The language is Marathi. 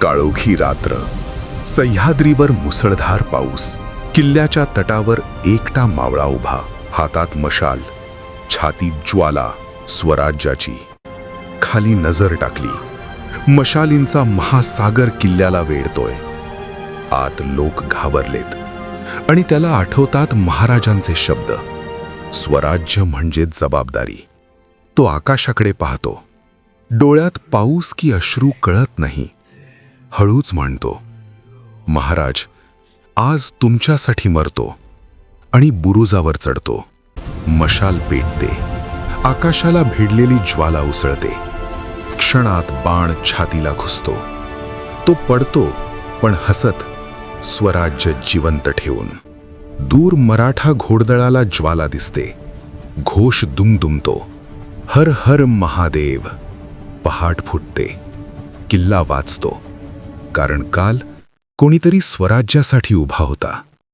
काळोखी रात्र, सह्याद्रीवर मुसळधार पाऊस. किल्ल्याच्या तटावर एकटा मावळा उभा, हातात मशाल, छातीत ज्वाला स्वराज्याची. खाली नजर टाकली, मशालींचा महासागर किल्ल्याला वेढतोय. आत लोक घाबरलेत आणि त्याला आठवतात महाराजांचे शब्द, स्वराज्य म्हणजे जबाबदारी. तो आकाशाकडे पाहतो, डोळ्यात पाऊस की अश्रू कळत नाही. हळूच म्हणतो, महाराज, आज तुमच्यासाठी मरतो. आणि बुरुजावर चढतो. मशाल पेटते, आकाशाला भिडलेली ज्वाला उसळते. क्षणात बाण छातीला घुसतो. तो पडतो, पण हसत, स्वराज्य जिवंत ठेवून. दूर मराठा घोडदळाला ज्वाला दिसते. घोष दुमदुमतो, हर हर महादेव. पहाट फुटते, किल्ला वाचतो, कारण काल कोणीतरी स्वराज्यासाठी उभा होता.